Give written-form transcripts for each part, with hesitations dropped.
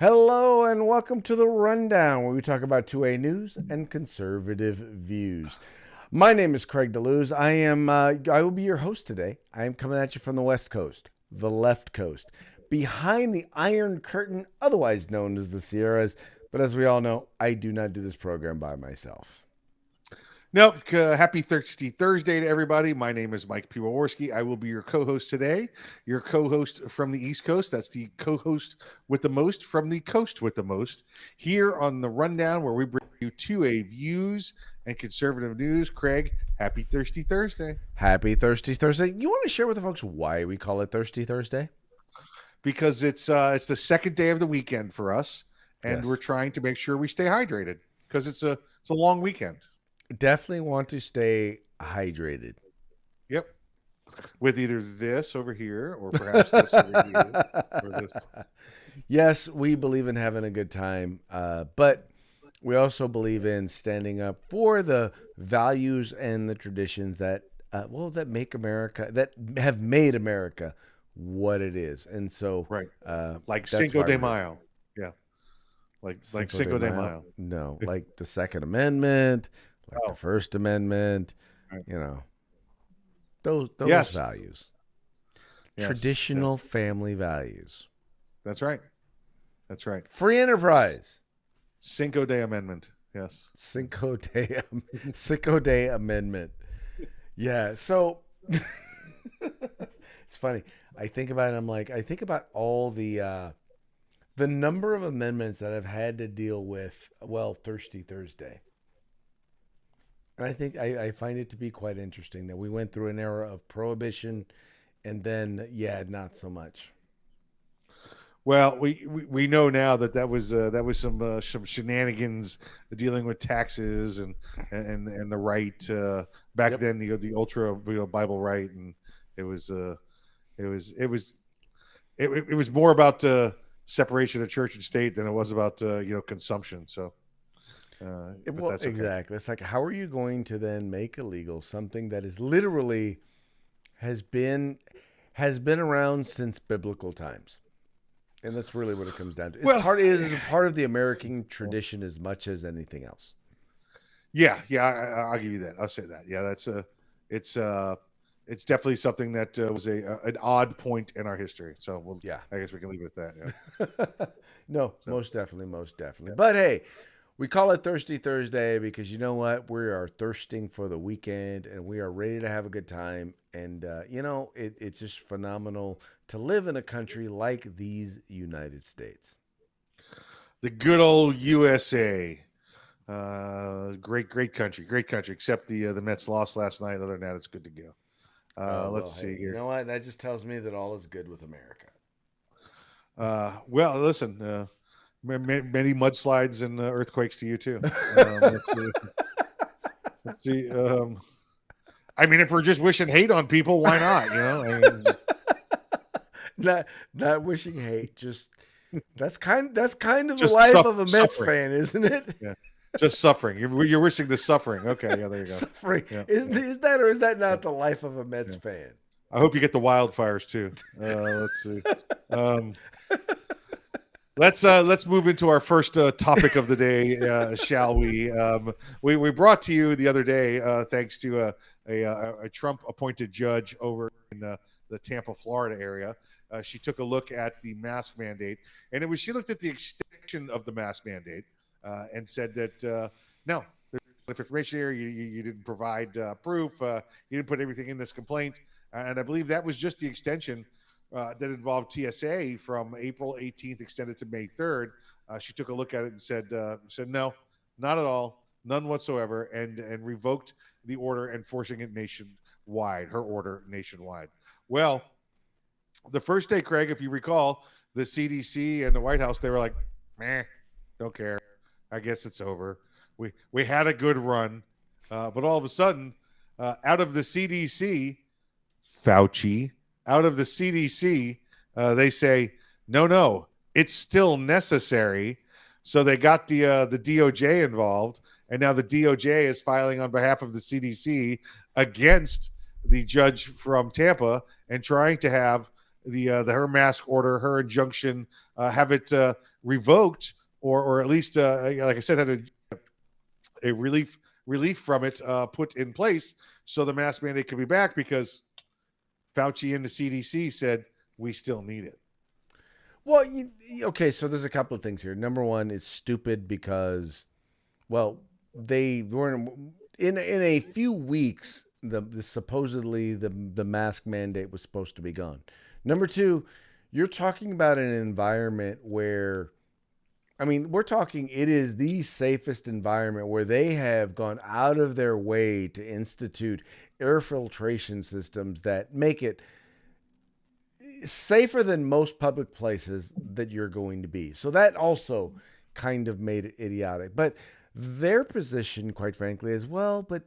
Hello and welcome to the Rundown, where we talk about 2A news and conservative views. My name is Craig DeLuz. I will be your host today. I am coming at you from the West Coast, the left coast, behind the Iron Curtain, otherwise known as the Sierras. But as we all know, I do not do this program by myself. Nope. Happy Thirsty Thursday to everybody. My name is Mike Piwowarski. I will be your co-host today. Your co-host from the East Coast. That's the co-host with the most from the coast with the most. Here on the Rundown, where we bring you 2A views and conservative news. Craig, happy Thirsty Thursday. Happy Thirsty Thursday. You want to share with the folks why we call it Thirsty Thursday? Because it's the second day of the weekend for us, and Yes. we're trying to make sure we stay hydrated because it's a long weekend. Definitely want to stay hydrated. Yep. With either this over here or perhaps this over here or this. Yes, we believe in having a good time, but we also believe in standing up for the values and the traditions that, that make America, that have made America what it is. And so, Right. Like that's Cinco why de we're- Mayo. Yeah. Like Cinco de Mayo. No, like the Second Amendment, like Oh. the First Amendment, Right. those Yes. values, Yes, traditional yes. family values, That's right. That's right. free enterprise. Cinco de Amendment. Yes. Cinco Day Amendment. Yeah. So it's funny. I think about it. I think about all the number of amendments that I've had to deal with. Well, Thirsty Thursday. And I think I find it to be quite interesting that we went through an era of prohibition, and then not so much. Well, we know now that was some shenanigans dealing with taxes and the right back Yep. then the ultra Bible right, and it was more about separation of church and state than it was about consumption. So, but Well, that's okay. exactly. It's like, how are you going to then make illegal something that is literally has been around since biblical times? And that's really what it comes down to. Well- It's a part of the American tradition as much as anything else. Yeah, I'll give you that. I'll say that. Yeah, it's definitely something that was an odd point in our history. So Yeah. I guess we can leave it at that. Yeah. No, most definitely. But hey, we call it Thirsty Thursday because you know what? We are thirsting for the weekend and we are ready to have a good time. And, it's just phenomenal to live in a country like these United States. The good old USA. Great country, except the Mets lost last night. Other than that, it's good to go. Let's see here. You know what? That just tells me that all is good with America. Well, listen, many mudslides and earthquakes to you too. Let's see. Let's see. I mean, if we're just wishing hate on people, why not? Not wishing hate, just that's kind of the Just life of a Mets suffering. fan, isn't it? Yeah. Just suffering. You're wishing the suffering. Okay, yeah, there you go. Suffering. Yeah. Is that or is that not the life of a Mets fan? I hope you get the wildfires too. Let's see. Let's move into our first topic of the day, shall we? We brought to you the other day, thanks to a Trump-appointed judge over in the Tampa, Florida area. She took a look at the mask mandate, and she looked at the extension of the mask mandate and said that no, there's enough information here. You didn't provide proof. You didn't put everything in this complaint, and I believe that was just the extension. That involved TSA from April 18th extended to May 3rd. She took a look at it and said no, not at all, none whatsoever, and revoked the order, enforcing it nationwide. Her order nationwide. Well, the first day, Craig, if you recall, the CDC and the White House, they were like, "Meh, don't care. I guess it's over. We had a good run," but all of a sudden, out of the CDC, Fauci. Out of the CDC, they say, no, it's still necessary. So they got the DOJ involved, and now the DOJ is filing on behalf of the CDC against the judge from Tampa and trying to have her mask order, her injunction, have it revoked, or at least, like I said, had a relief from it put in place, so the mask mandate could be back, because Fauci and the CDC said we still need it. Well, okay, so there's a couple of things here. Number one, it's stupid because, well, they were in a few weeks. The supposedly the mask mandate was supposed to be gone. Number two, you're talking about an environment where, I mean, we're talking, it is the safest environment where they have gone out of their way to institute air filtration systems that make it safer than most public places that you're going to be. So that also kind of made it idiotic. But their position, quite frankly, is, well, but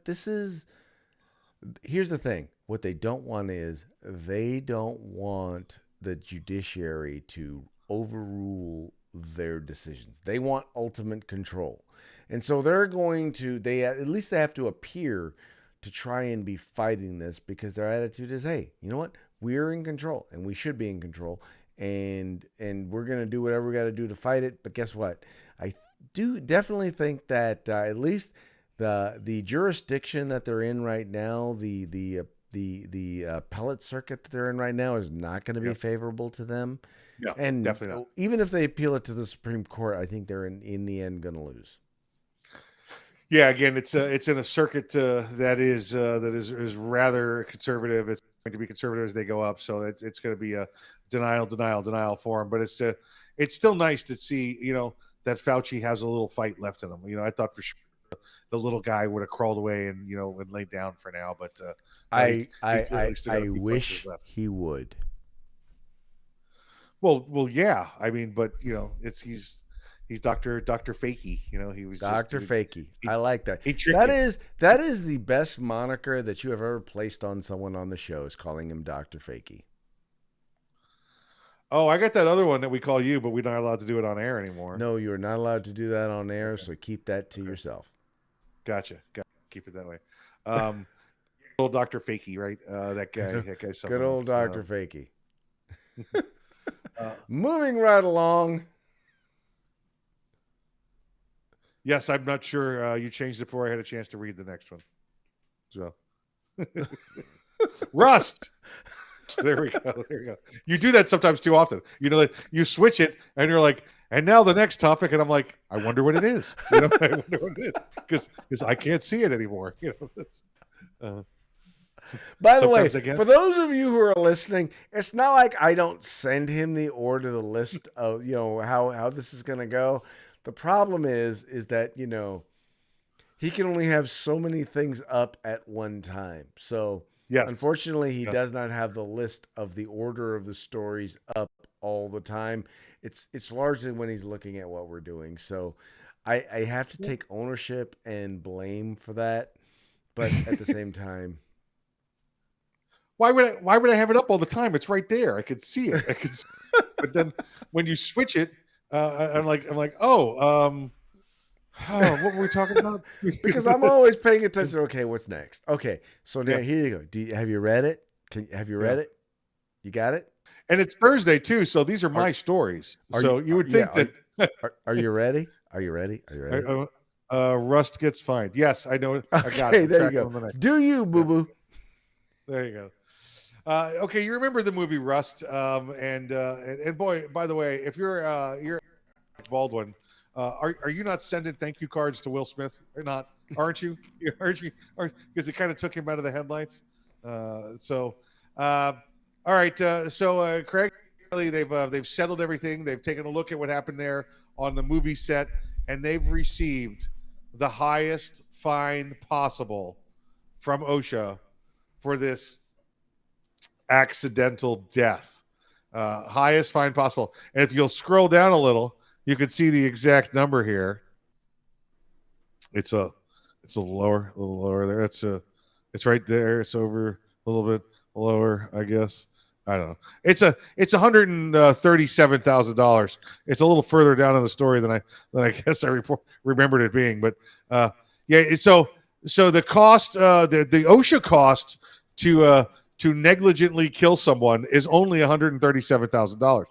here's the thing. What they don't want is, they don't want the judiciary to overrule their decisions. They want ultimate control. And so they're going to, at least they have to appear to try and be fighting this, because their attitude is, hey, you know what? We're in control, and we should be in control, and we're going to do whatever we got to do to fight it. But guess what? I do definitely think that at least the jurisdiction that they're in right now, the appellate circuit that they're in right now, is not going to be favorable to them. Yeah, and definitely not. Even if they appeal it to the Supreme Court, I think they're in the end going to lose. Yeah, again, it's in a circuit that is rather conservative. It's going to be conservative as they go up, so it's going to be a denial for them. But it's still nice to see, that Fauci has a little fight left in him. I thought for sure the little guy would have crawled away and laid down for now, but I wish he would. Well, yeah. I mean, but he's Dr. Fakey. He was Dr. Fakey. I like that. That is the best moniker that you have ever placed on someone on the show, is calling him Dr. Fakey. Oh, I got that other one that we call you, but we're not allowed to do it on air anymore. No, you're not allowed to do that on air, so keep that to yourself. Gotcha. Keep it that way. Old Dr. Fakey, right? That guy's something. Good old Dr. Fakey. Moving right along. Yes, I'm not sure. You changed it before I had a chance to read the next one. So, Rust. There we go. You do that sometimes too often. You switch it, and you're like, and now the next topic, and I'm like, I wonder what it is. I wonder what it is, because I can't see it anymore. By the way, for those of you who are listening, it's not like I don't send him the list of how this is going to go. The problem is that he can only have so many things up at one time. So yes, unfortunately, he does not have the list of the order of the stories up all the time. It's largely when he's looking at what we're doing. So I have to take ownership and blame for that, but at the same time. Why would I have it up all the time? It's right there. I could see it. But then when you switch it, I'm like, what were we talking about? Because I'm always paying attention. Okay, what's next? Okay, so now here you go. Have you read it? Have you read it? You got it? And it's Thursday too, so these are my stories. So you would think that. Are you ready? Are you ready? Rust gets fined. Yes, I know. I got it. There you go. Do you, boo boo? There you go. Okay, you remember the movie Rust? And boy, by the way, if you're Baldwin, are you not sending thank you cards to Will Smith or not? Aren't you? Because it kind of took him out of the headlights. All right. So Craig, they've settled everything. They've taken a look at what happened there on the movie set, and they've received the highest fine possible from OSHA for this accidental death. Highest fine possible. And if you'll scroll down a little, you can see the exact number here. It's a little lower there. It's right there. It's over a little bit lower, I guess. I don't know. It's $137,000. It's a little further down in the story than I guess I remembered it being. But yeah. So the cost, the OSHA cost to negligently kill someone is only $137,000.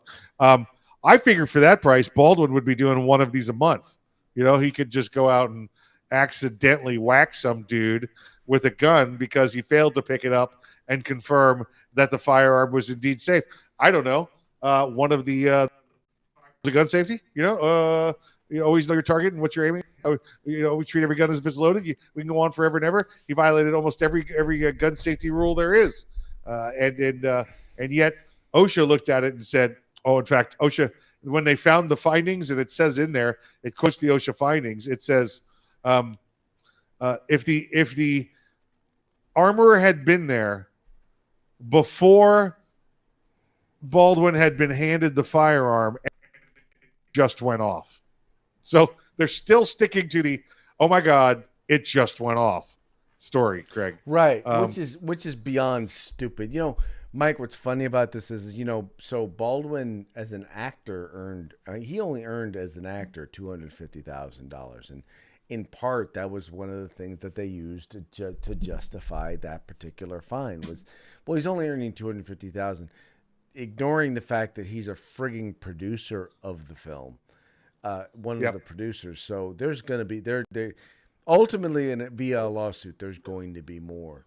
I figured for that price, Baldwin would be doing one of these a month. He could just go out and accidentally whack some dude with a gun because he failed to pick it up and confirm that the firearm was indeed safe. I don't know. One of the gun safety. You always know your target and what you're aiming. We treat every gun as if it's loaded. We can go on forever and ever. He violated almost every gun safety rule there is, and yet OSHA looked at it and said, "Oh, in fact, OSHA." When they found the findings, and it says in there, it quotes the OSHA findings. It says, if the armorer had been there before Baldwin had been handed the firearm, and just went off. So they're still sticking to the "oh my God, it just went off" story, Craig. Right, which is beyond stupid. Mike, what's funny about this is, so Baldwin as an actor he only earned as an actor $250,000, and in part that was one of the things that they used to justify that particular fine was, well, he's only earning $250,000, ignoring the fact that he's a frigging producer of the film, one of the producers. So there's going to be there ultimately in a via lawsuit. There's going to be more.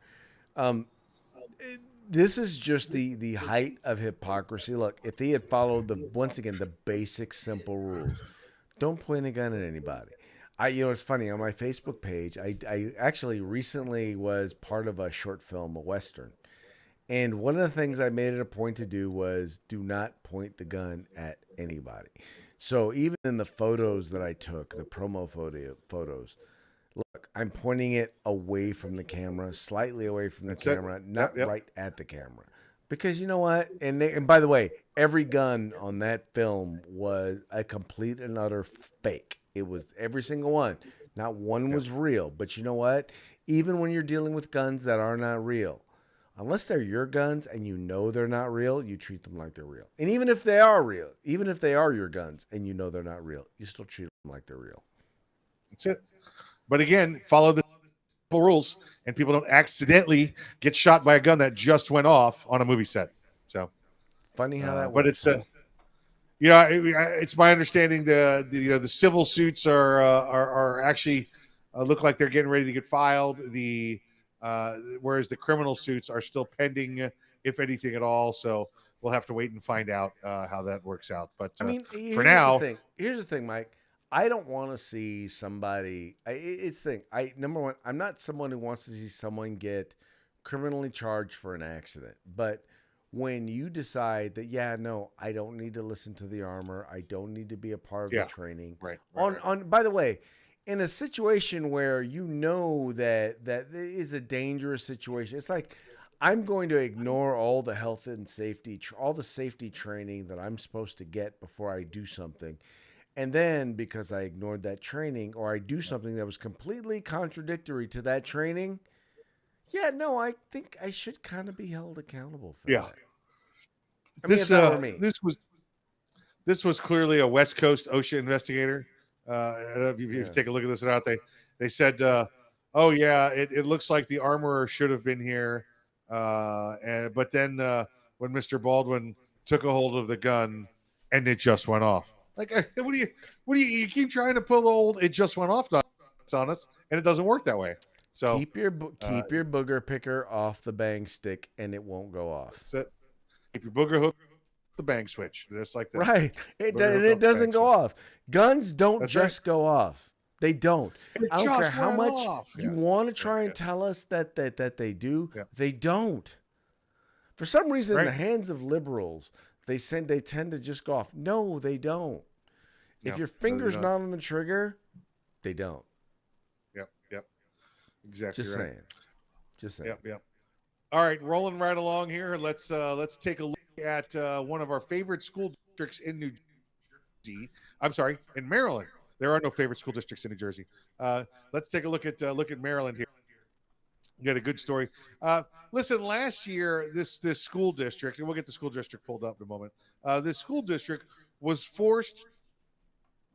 This is just the height of hypocrisy. Look, if he had followed once again the basic simple rules, don't point a gun at anybody. It's funny, on my Facebook page, I actually recently was part of a short film, a Western. And one of the things I made it a point to do was do not point the gun at anybody. So even in the photos that I took, the promo photos, look, I'm pointing it away from the camera, slightly away from the camera, not right at the camera. Because you know what? And by the way, every gun on that film was a complete and utter fake. It was every single one. Not one was real. But you know what? Even when you're dealing with guns that are not real, unless they're your guns and you know they're not real, you treat them like they're real. And even if they are real, even if they are your guns and you know they're not real, you still treat them like they're real. That's it. But again, follow the rules, and people don't accidentally get shot by a gun that just went off on a movie set. So funny how that works. But it's it's my understanding the civil suits are actually look like they're getting ready to get filed. Whereas the criminal suits are still pending, if anything at all. So we'll have to wait and find out how that works out. But for now, here's the thing, Mike. I don't want to see somebody. Number one, I'm not someone who wants to see someone get criminally charged for an accident. But when you decide that, I don't need to listen to the armor, I don't need to be a part of the training. Right. By the way, in a situation where you know that is a dangerous situation, it's like I'm going to ignore all the health and safety, all the safety training that I'm supposed to get before I do something. And then because I ignored that training, or I do something that was completely contradictory to that training, I think I should kind of be held accountable for that. This was clearly a West Coast OSHA investigator. I don't know if you take a look at this out. They said, it looks like the armorer should have been here, but then when Mr. Baldwin took a hold of the gun, and it just went off. Like, what do you keep trying to pull old "it just went off" on us, and it doesn't work that way. So keep your booger picker off the bang stick, and it won't go off. That's it. Keep your booger hook the bang switch, just like that. Right. It doesn't go off. Guns don't go off. They don't. I don't care how much you want to try and tell us that they do. Yeah. They don't. For some reason, in the hands of liberals, they tend to just go off. No, they don't. If your finger's not on the trigger, they don't. Yep. Exactly. Just saying. Yep. All right, rolling right along here. Let's take a look at one of our favorite school districts in New Jersey. I'm sorry, in Maryland. There are no favorite school districts in New Jersey. Let's take a look at Maryland here. You got a good story. Listen, last year this school district, and we'll get the school district pulled up in a moment. This school district was forced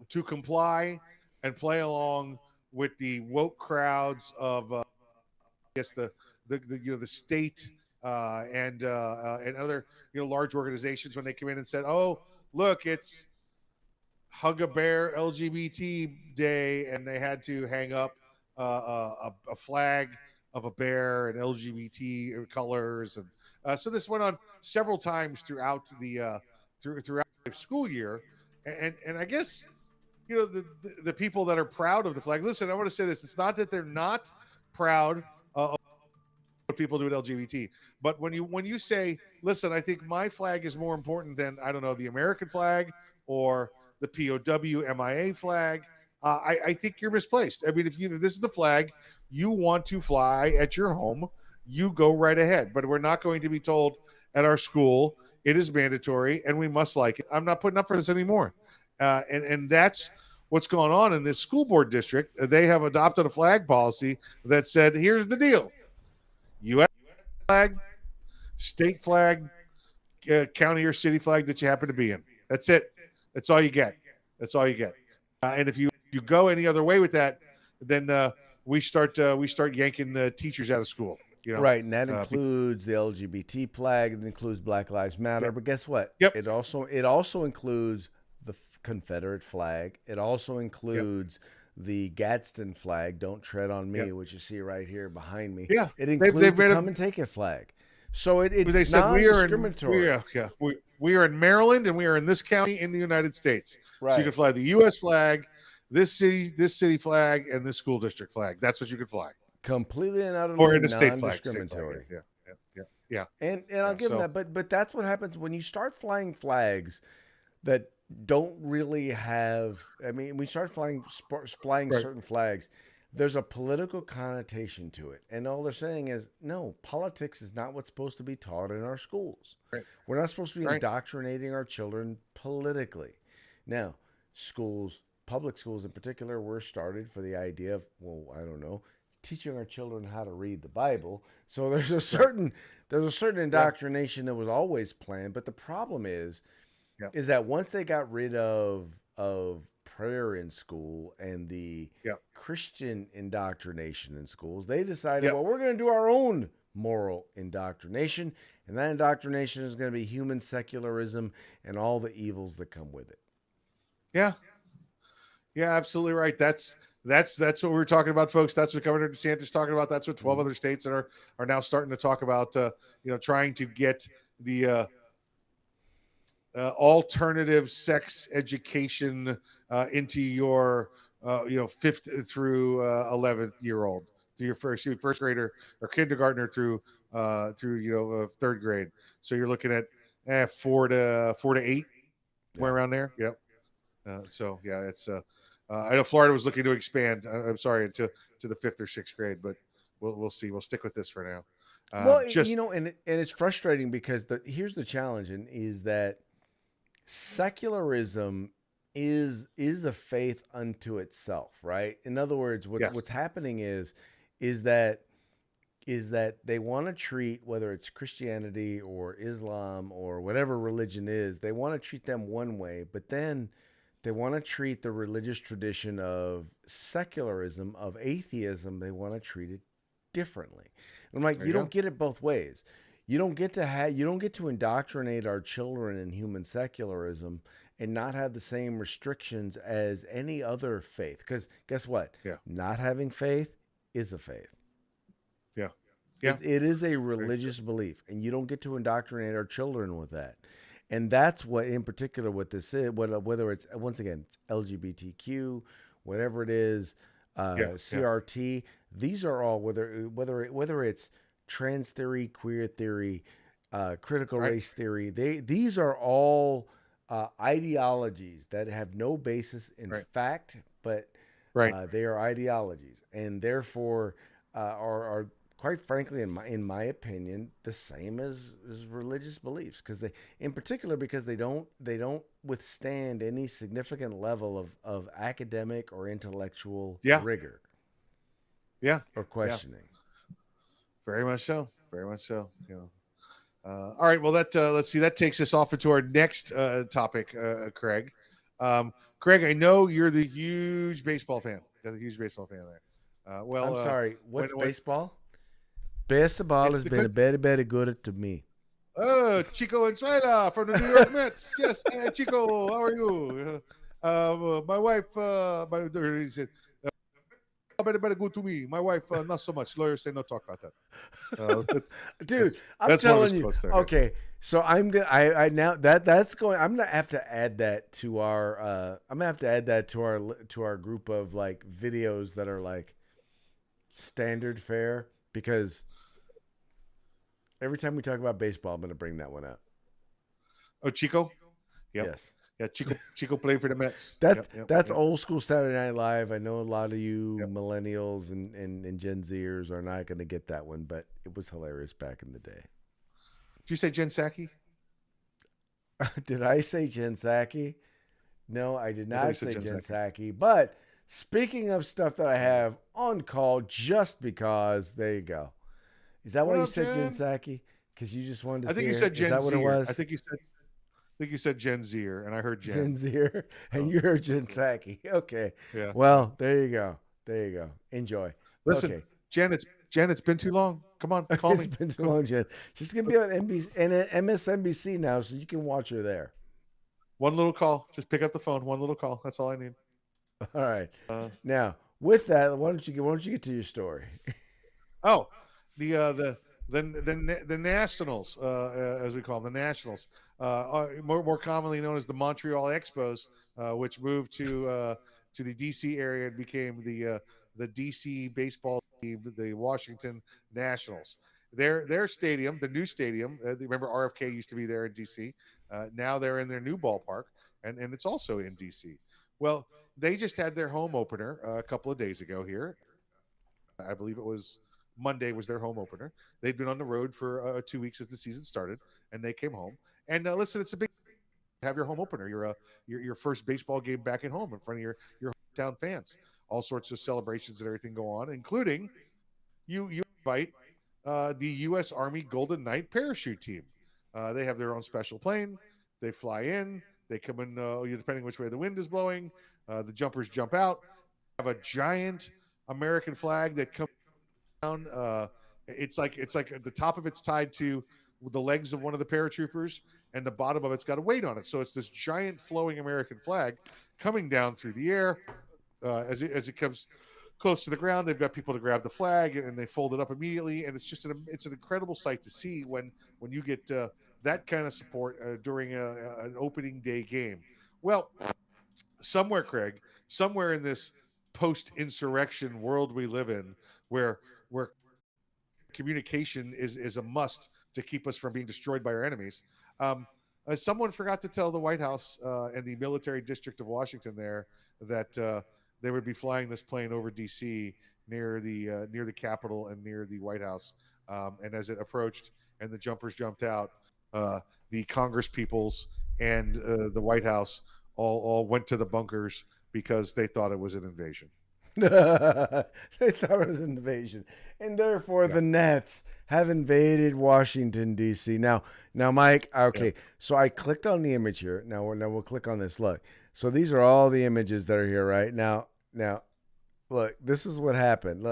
to comply and play along with the woke crowds of, I guess the state and other large organizations when they came in and said, "Oh, look, it's Hug a Bear LGBT Day, and they had to hang up a flag of a bear and LGBT colors, and so this went on several times throughout the school year, and I guess the people that are proud of the flag. Listen, I want to say this: it's not that they're not proud of what people do at LGBT, but when you say, listen, I think my flag is more important than, I don't know, the American flag or the POW MIA flag. I think you're misplaced. I mean, if this is the flag you want to fly at your home, you go right ahead. But we're not going to be told at our school it is mandatory and we must like it. I'm not putting up for this anymore. And that's what's going on in this school board district. They have adopted a flag policy that said, here's the deal: U.S. flag, state flag, county or city flag that you happen to be in. That's it. That's all you get. That's all you get. And if you go any other way with that, then we start yanking teachers out of school. Right, and that includes the LGBT flag. It includes Black Lives Matter. Yep. But guess what? Yep. It also includes the Confederate flag. It also includes the Gadsden flag. Don't tread on me, which you see right here behind me. Yeah, it includes the come and take it flag. So it's non-discriminatory. We are in Maryland, and we are in this county in the United States. Right. So you can fly the U.S. flag, this city flag, and this school district flag. That's what you could fly. Completely and utterly or in a state non-discriminatory. Flag. Yeah. And I'll give them that, but that's what happens when you start flying flags that don't really have. I mean, we start flying certain flags. There's a political connotation to it, and all they're saying is, no, politics is not what's supposed to be taught in our schools. Right. We're not supposed to be indoctrinating our children politically. Now, public schools in particular, were started for the idea of, well, I don't know, teaching our children how to read the Bible. So there's a certain indoctrination that was always planned. But the problem is that once they got rid of prayer in school and the Christian indoctrination in schools, they decided, well, we're going to do our own moral indoctrination, and that indoctrination is going to be human secularism and all the evils that come with it. Yeah, absolutely right. That's what we were talking about, folks. That's what Governor DeSantis is talking about. That's what 12 other states are now starting to talk about. Trying to get the alternative sex education into your 5th through 11th year old, to your first grader or kindergartner through 3rd grade. So you're looking at 4 to 8, somewhere around there. Yep. It's. I know Florida was looking to expand. I'm sorry, to the 5th or 6th grade, but we'll see. We'll stick with this for now. And it's frustrating because here's the challenge, and is that secularism is a faith unto itself, right? In other words, what's happening is that they want to treat, whether it's Christianity or Islam or whatever religion is, they want to treat them one way, but then they want to treat the religious tradition of secularism, of atheism, they want to treat it differently. And I'm like, you don't get it both ways. You don't get to indoctrinate our children in human secularism and not have the same restrictions as any other faith. Because guess what? Not having faith is a faith. It is a religious belief, and you don't get to indoctrinate our children with that. And that's what, in particular, what this is. Whether it's, once again, it's LGBTQ, whatever it is, CRT. These are all, whether it's trans theory, queer theory, critical race theory. These are all ideologies that have no basis in fact, but they are ideologies, and therefore are quite frankly, in my opinion, the same as religious beliefs, because they don't withstand any significant level of academic or intellectual rigor. Or questioning. Very much so. All right. Well, let's see. That takes us off into our next topic, Craig. Craig, I know you're the huge baseball fan. You're the huge baseball fan there. I'm sorry. What's baseball? Baseball has been very good to me. Chico Ensuela from the New York Mets. Yes, Chico, how are you? My wife, he said, better go to me. My wife, not so much. Lawyers say no talk about that. That's Dude, that's I'm that's one of his telling you. quotes there. Yeah. Okay, so I'm gonna. I now that's going. I'm gonna have to add that to our. I'm gonna have to add that to our group of like videos that are like standard fare because every time we talk about baseball, I'm gonna bring that one up. Oh, Chico. Yep. Yes. Yeah, Chico played for the Mets. That's Yep, yep, that's yep, old school Saturday Night Live. I know a lot of you yep. millennials and Gen Zers are not going to get that one, but it was hilarious back in the day. Did you say Jen Psaki? Did I say Jen Psaki? No, I did I thought you not said say Jen Jen Psaki. Psaki. But speaking of stuff that I Uh, have on call just because, there you go. Is that why what you up, said Jen Jen? Psaki? Because you just wanted to I see think you her? said Is Gen that what it Zer. I was? think you said Gen Zer, and I heard Jen. Gen Zer? And So, you're Jen so Psaki. Okay. yeah, yeah. Well, there you go. There you go. Enjoy. Listen, Okay. Jen, it's been too long. Come on, call It's me. been too Come. long, Jen. She's gonna be on NBC and MSNBC now, so you can watch her there. One little call. Just pick up the phone. One little call. That's all I need. All right. Uh, Now, with that, why don't you get to your story? oh, the uh, the the Nationals, as we call them, the Nationals, more commonly known as the Montreal Expos, which moved to the DC area and became the DC baseball team, the Washington Nationals. Their stadium, the new stadium, remember RFK used to be there in DC. Now they're in their new ballpark, and it's also in DC. Well, they just had their home opener a couple of days ago here. I believe it was Monday was their home opener. They'd been on the road for 2 weeks as the season started, and they came home. And listen, it's a big have your home opener. Your first baseball game back at home in front of your hometown fans. All sorts of celebrations and everything go on, including you invite the U.S. Army Golden Knight parachute team. They have their own special plane. They fly in. They come in depending which way the wind is blowing. The jumpers jump out. Have a giant American flag that comes down. It's like at the top of it's tied to the legs of one of the paratroopers, and the bottom of it's got a weight on it. So it's this giant flowing American flag coming down through the air. As it comes close to the ground, they've got people to grab the flag and they fold it up immediately, and it's an incredible sight to see when you get that kind of support during an opening day game. Well, somewhere, Craig, somewhere in this post-insurrection world we live in, where communication is a must to keep us from being destroyed by our enemies. Someone forgot to tell the White House and the military district of Washington there that they would be flying this plane over D.C. Near the Capitol and near the White House. And as it approached and the jumpers jumped out, the Congress peoples and the White House all went to the bunkers because they thought it was an invasion. They thought it was an invasion, and therefore Yeah, the Nets have invaded Washington D.C. Now, Mike. yeah. Okay, so I clicked on the image here. Now we'll click on this. Look, so these are all the images that are here right now. Now, look, this is what happened.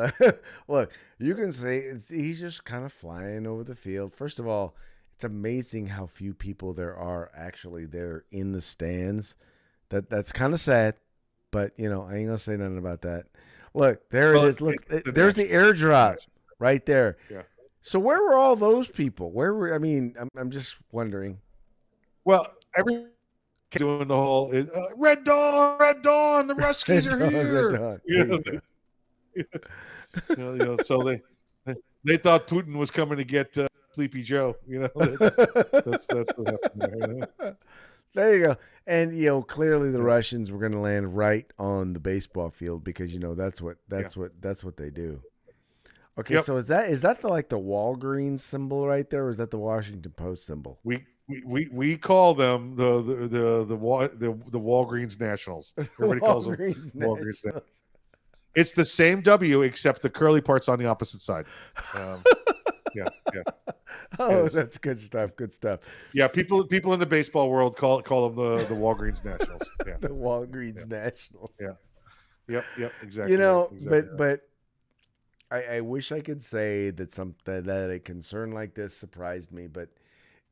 Look, you can see he's just kind of flying over the field. First of all, it's amazing how few people there are actually there in the stands. That's kind of sad. But I ain't gonna say nothing about that. Look, there it Well, is. Look, it's the there's the national. It's the airdrop national. right there. Yeah. So where were all those people? Where were? I mean, I'm just wondering. Well, every doing the whole Red Dawn, the Ruskies Red are Dawn, Red here. Dawn. You There you know, go. so they thought Putin was coming to get Sleepy Joe. That's what happened there. There you go. And clearly the Yeah, Russians were going to land right on the baseball field because that's what yeah. that's what they do. Okay, Yep. so is that like the Walgreens symbol right there, or is that the Washington Post symbol? We call them the Walgreens Nationals. Everybody calls them Walgreens Walgreens. National. It's the same W except the curly part's on the opposite side. Um, yeah, yeah, it Oh, is. that's good stuff. Good stuff. Yeah, people in the baseball world call them the Walgreens Nationals. Yeah, The yeah, Walgreens Nationals. yeah. Yep. You Exactly right. know, Exactly right. but I wish I could say that a concern like this surprised me, but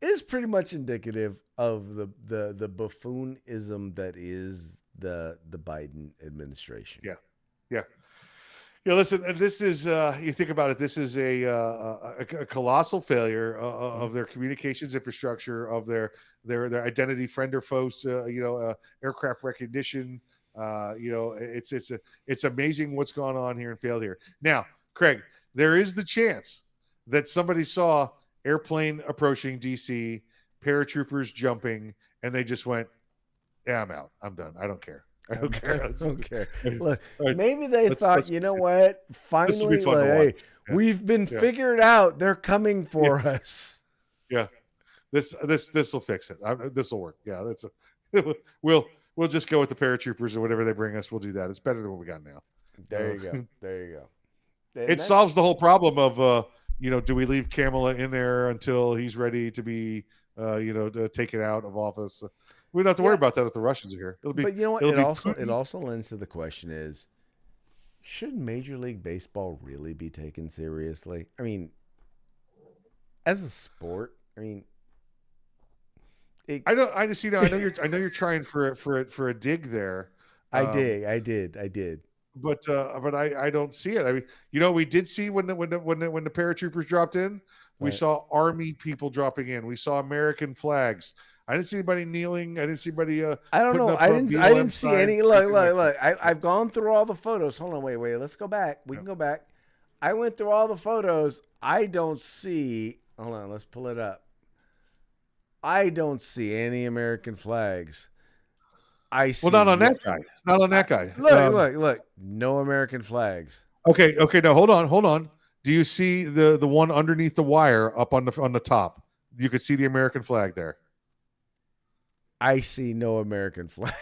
it is pretty much indicative of the buffoonism that is the Biden administration. Yeah. Yeah. Yeah, listen, and this is you think about it. This is a colossal failure Mhm. of their communications infrastructure, of their identity friend or foes. Aircraft recognition. It's amazing what's gone on here and failed here. Now, Craig, there is the chance that somebody saw airplane approaching DC, paratroopers jumping, and they just went, "Yeah, I'm out. I'm done. I don't care. I don't care." I Let's, don't care. all Look, right, maybe they thought, let's you know what? this will be Finally, fun like, to watch. hey, Yeah, we've been yeah, figured out. They're coming yeah, for us. yeah. This will fix it. This will work. Yeah, we'll we'll just go with the paratroopers or whatever they bring us. We'll do that. It's better than what we got now. There you go. There you go. And It that's solves the whole problem of do we leave Kamala in there until he's ready to be taken out of office? We don't have to worry yeah. about that if the Russians are here. But you know what? It'll It be also it Putin. also lends to the question is, should Major League Baseball really be taken seriously? I mean, as a sport, I mean, it, I don't. I just I know you're trying for a dig there. I did. But I don't see it. I mean, we did see when the paratroopers dropped in, we Right. saw army people dropping in. We saw American flags. I didn't see anybody kneeling. I didn't see anybody I don't putting know. up I BLM didn't see signs. any. Look, Anything like look, look. I've gone through all the photos. Hold on, wait. Let's go back. We that. can go back. I went through all the photos. I don't see. Hold on. Let's pull it up. I don't see any American flags. I see. Well, not on that guy. Not on that guy. Look. No American flags. Okay. No, hold on. Do you see the one underneath the wire up on the top? You could see the American flag there. I see no American flag.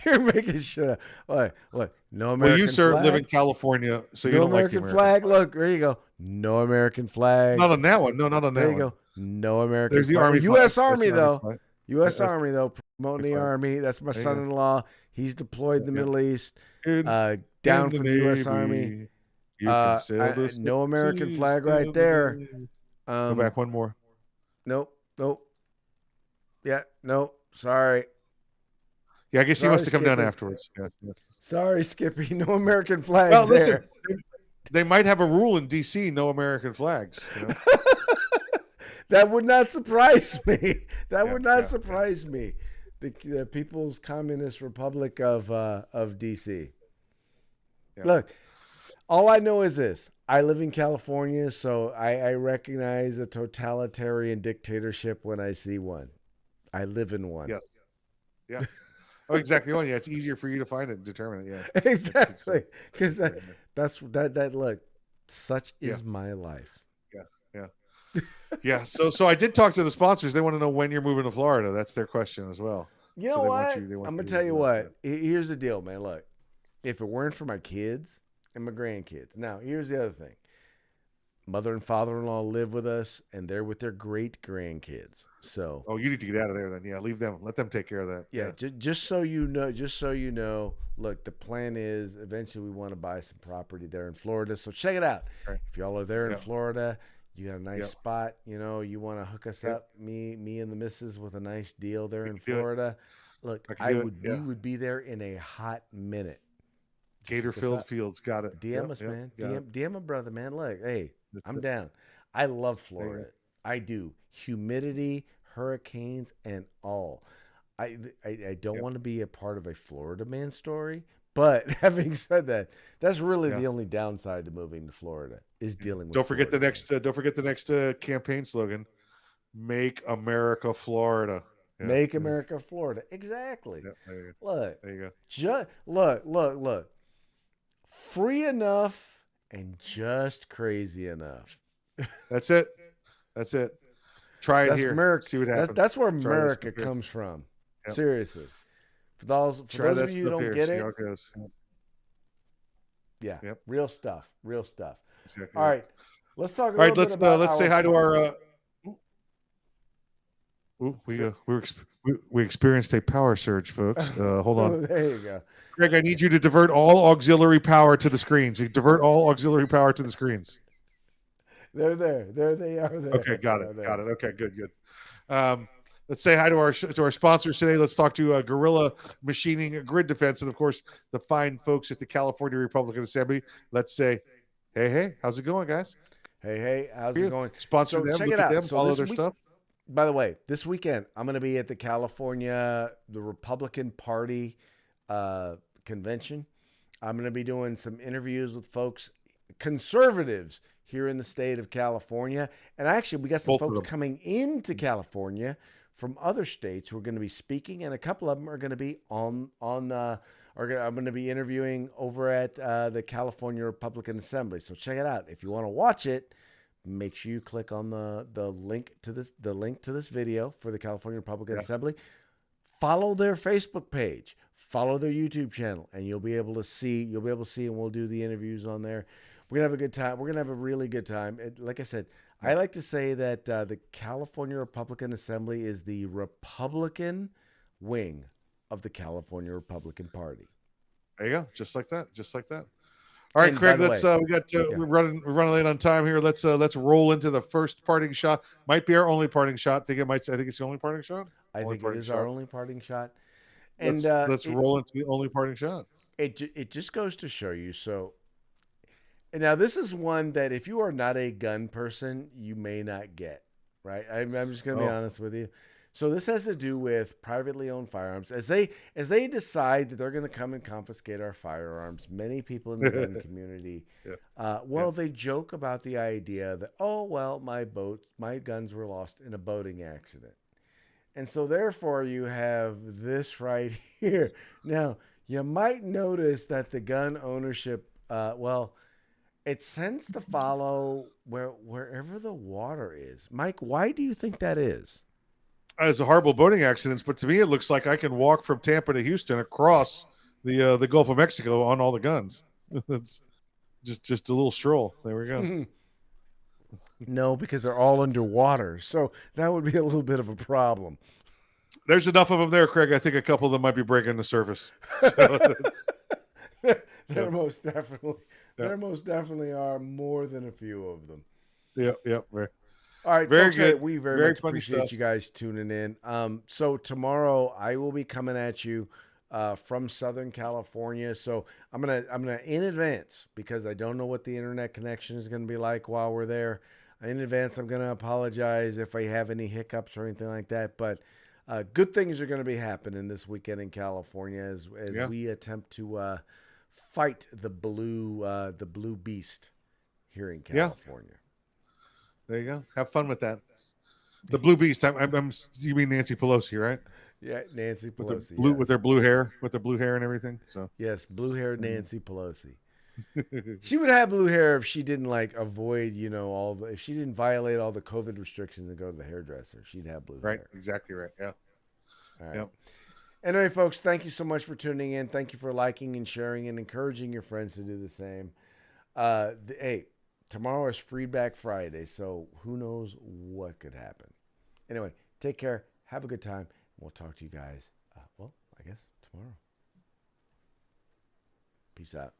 you're making shit up. Look, no American Well, you sir flag. live in California, so you No don't like American the flag. Look, there you go. No American flag. Not on that one. No, not on that There you one. go. No American There's the flag. Army U.S. flag. That's Army the Army though. flag. U.S. That's Army though, promoting the flag. Army. That's my There you go. son-in-law. He's deployed in the Yeah. Middle East. In Down the for the U.S. Army. Navy, you can sail the No American seas flag right of the there. Navy. Go back one more. Nope. Yeah, nope. Sorry. Yeah, I guess he Sorry, must have come down Skippy. afterwards. Yeah. Sorry, Skippy. No American flags Well, there. listen, they might have a rule in D.C. no American flags. That would not surprise me. That Yeah, would not yeah. surprise me. The People's Communist Republic of DC. Yeah. Look, all I know is this: I live in California, so I recognize a totalitarian dictatorship when I see one. I live in one. Yes. Yeah. Oh, exactly one. Yeah, it's easier for you to find it and determine it. Yeah. Exactly, because Yeah. that's that. Look, such is Yeah. my life. Yeah. So I did talk to the sponsors. They want to know when you're moving to Florida. That's their question as well. You So know they what? want you I'm gonna to tell you do what. Here's the deal, man. Look, if it weren't for my kids and my grandkids, now here's the other thing. Mother and father-in-law live with us, and they're with their great grandkids. So Oh, you need to get out of there then. Yeah, leave them. Let them take care of that. yeah, just so you know, look, the plan is eventually we want to buy some property there in Florida. So check it out. Right. If y'all are there in Yep. Florida, you got a nice Yep. spot. You want to hook us Yep. up, me and the missus, with a nice deal there in can do it. Florida. Look, I can do it, we yeah. would be there in a hot minute. Gator Hook us filled up. fields. Got it. DM Yep, us, yep, man. got it. DM a brother, man. Look, hey, That's I'm it. down. I love There you Florida. I do. Humidity, hurricanes, and all. I don't Yep. want to be a part of a Florida man story, but having said that, that's really Yeah. the only downside to moving to Florida is dealing with. Don't forget the Florida next. Don't forget the next campaign slogan: "Make America Florida." Yeah, Make yeah, America Florida. Exactly. yeah, there you go. Look, There you go. look. Free enough and just crazy enough. That's it. That's it. Try it That's here. America. See what happens. That's where Try this America stuff here. comes from. Yep. Seriously. For those Try that of you who stuff don't here. get See it, how it goes. yeah, Yep. real stuff. Real stuff. Exactly. All right, let's talk a All right. little bit about. Let's say hi to our. So- We experienced a power surge, folks. Hold on, There you go. Greg. I need you to divert all auxiliary power to the screens. You divert all auxiliary power to the screens. They're there. There they are. There. Okay, got They're it. there. Got it. Okay, good. Let's say hi to our sponsors today. Let's talk to Gorilla Machining Grid Defense, and of course the fine folks at the California Republican Assembly. Let's say, hey, how's it going, guys? Hey, how's it You going? sponsor So them, check it look at out. them, So follow this their week, stuff. by the way, this weekend I'm going to be at the Republican Party convention. I'm going to be doing some interviews with folks, conservatives here in the state of California, and actually we got some Both of folks them. coming into California from other states who are going to be speaking, and a couple of them are going to be I'm going to be interviewing over at the California Republican Assembly. So check it out. If you want to watch it, make sure you click on the link to this video for the California Republican Assembly. Follow their Facebook page, follow their YouTube channel, and you'll be able to see, and we'll do the interviews on there. We're gonna have a good time. We're gonna have a really good time. Like I said, I like to say that the California Republican Assembly is the Republican wing of the California Republican Party. There you go, just like that. All right, And Craig. by the Let's way, we got we're running late on time here. Let's roll into the first parting shot. Might be our only parting shot. I think it's the only parting shot. I think it is our only parting shot. And Let's roll into the only parting shot. it just goes to show you. So now this is one that if you are not a gun person, you may not get. Right? I'm just going to be honest with you. So this has to do with privately owned firearms. As they decide that they're going to come and confiscate our firearms, many people in the gun community, they joke about the idea that, my guns were lost in a boating accident. And so therefore you have this right here. Now, you might notice that the gun ownership, it tends to follow wherever the water is. Mike, why do you think that is? It's a horrible boating accidents, but to me it looks like I can walk from Tampa to Houston across the Gulf of Mexico on all the guns. It's just a little stroll. There we go. No, because they're all underwater. So that would be a little bit of a problem. There's enough of them there, Craig. I think a couple of them might be breaking the surface. So there most definitely are more than a few of them. Yeah. All right, very folks, good. We very much appreciate stuff. you guys tuning in. So tomorrow I will be coming at you from Southern California. So I'm gonna in advance, because I don't know what the internet connection is gonna be like while we're there. In advance, I'm gonna apologize if I have any hiccups or anything like that. But good things are gonna be happening this weekend in California as we attempt to fight the blue beast here in California. Yeah. There you go. Have fun with that. The Blue Beast. You mean Nancy Pelosi, right? Yeah, Nancy Pelosi. With their blue hair and everything. So yes, blue-haired Nancy Pelosi. She would have blue hair if she didn't avoid, if she didn't violate all the COVID restrictions and go to the hairdresser. She'd have blue hair. Right, exactly right. Yeah. All right. Yep. Anyway, folks, thank you so much for tuning in. Thank you for liking and sharing and encouraging your friends to do the same. Hey, tomorrow is Feedback Friday, so who knows what could happen. Anyway, take care. Have a good time. We'll talk to you guys, I guess tomorrow. Peace out.